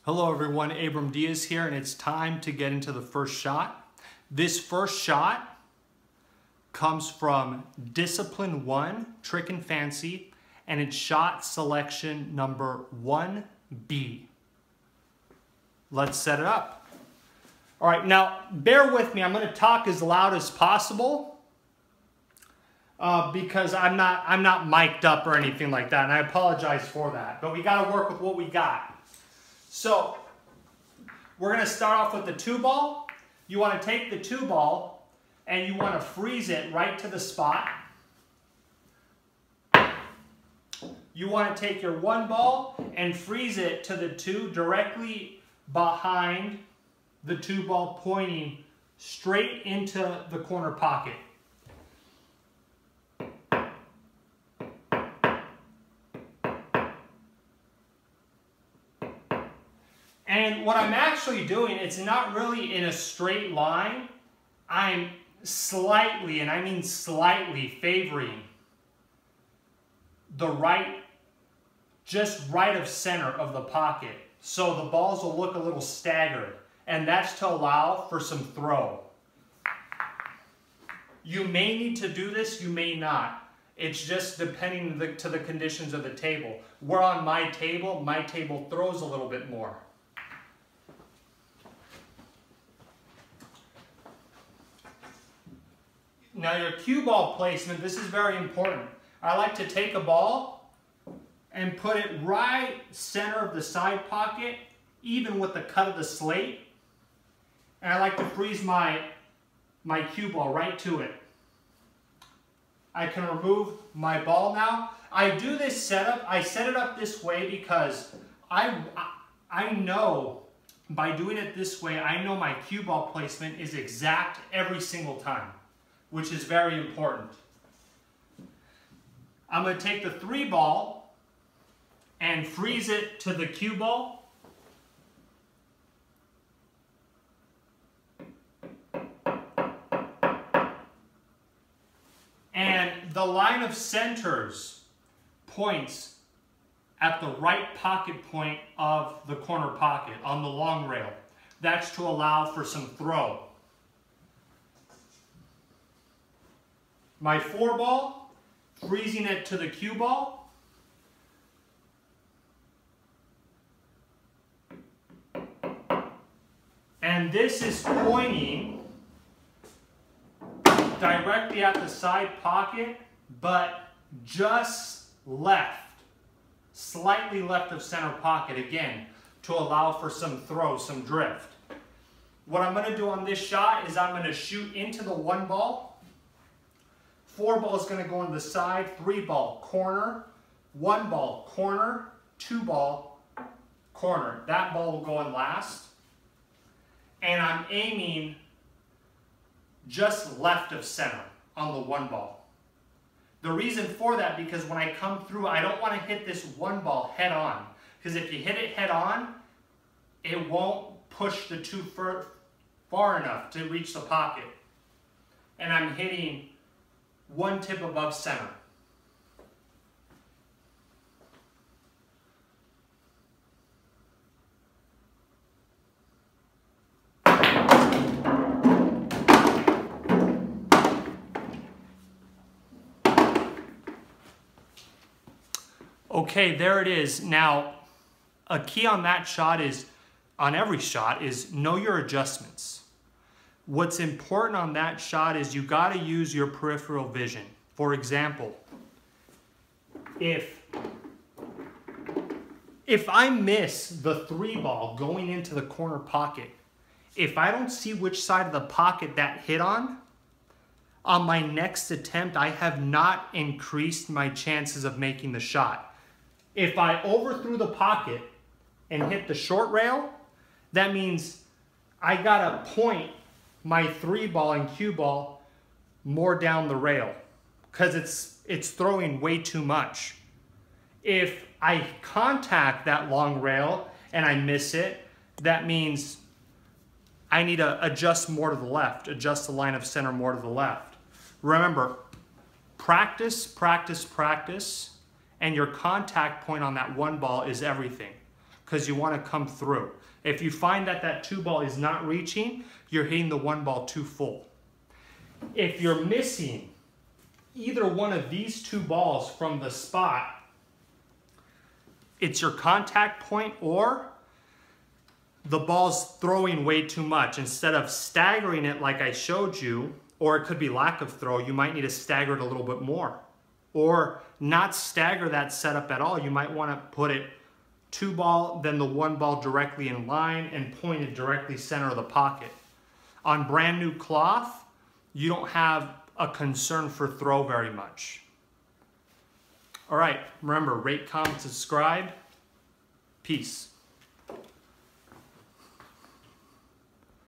Hello everyone, Abram Diaz here, and it's time to get into the first shot. This first shot comes from Discipline 1, Trick and Fancy, and it's shot selection number 1B. Let's set it up. All right, now bear with me. I'm going to talk as loud as possible because I'm not mic'd up or anything like that, and I apologize for that. But we got to work with what we got. So we're going to start off with the 2-ball. You want to take the 2-ball and you want to freeze it right to the spot. You want to take your 1-ball and freeze it to the 2 directly behind the 2-ball, pointing straight into the corner pocket. And what I'm actually doing, it's not really in a straight line. I'm slightly, and I mean slightly, favoring the right, just right of center of the pocket. So the balls will look a little staggered. And that's to allow for some throw. You may need to do this, you may not. It's just depending to the conditions of the table. Where on my table throws a little bit more. Now your cue ball placement, this is very important. I like to take a ball and put it right center of the side pocket, even with the cut of the slate. And I like to freeze my cue ball right to it. I can remove my ball now. I do this setup, I set it up this way because I know by doing it this way, I know my cue ball placement is exact every single time, which is very important. I'm going to take the 3-ball and freeze it to the cue ball. And the line of centers points at the right pocket point of the corner pocket on the long rail. That's to allow for some throw. My 4-ball, freezing it to the cue ball. And this is pointing directly at the side pocket, but just left, slightly left of center pocket, again, to allow for some throw, some drift. What I'm going to do on this shot is I'm going to shoot into the 1-ball. 4-ball is going to go on the side, 3-ball, corner, 1-ball, corner, 2-ball, corner. That ball will go in last. And I'm aiming just left of center on the 1-ball. The reason for that, because when I come through, I don't want to hit this 1-ball head on. Because if you hit it head on, it won't push the 2 far enough to reach the pocket. And I'm hitting 1 tip above center. Okay, there it is. Now, a key on that shot is, on every shot, is know your adjustments. What's important on that shot is you got to use your peripheral vision. For example, if I miss the 3-ball going into the corner pocket, if I don't see which side of the pocket that hit on my next attempt, I have not increased my chances of making the shot. If I overthrew the pocket and hit the short rail, that means I gotta point my 3-ball and cue ball more down the rail because it's throwing way too much. If I contact that long rail and I miss it, that means I need to adjust more to the left, adjust the line of center more to the left. Remember, practice, practice, practice, and your contact point on that 1-ball is everything. because you want to come through. If you find that that 2 ball is not reaching, you're hitting the 1 ball too full. If you're missing either one of these 2 balls from the spot, it's your contact point or the ball's throwing way too much. Instead of staggering it like I showed you, or it could be lack of throw, you might need to stagger it a little bit more. Or not stagger that setup at all. You might want to put it 2 ball, then the 1 ball directly in line and pointed directly center of the pocket. On brand new cloth, you don't have a concern for throw very much. All right, remember, rate, comment, subscribe. Peace.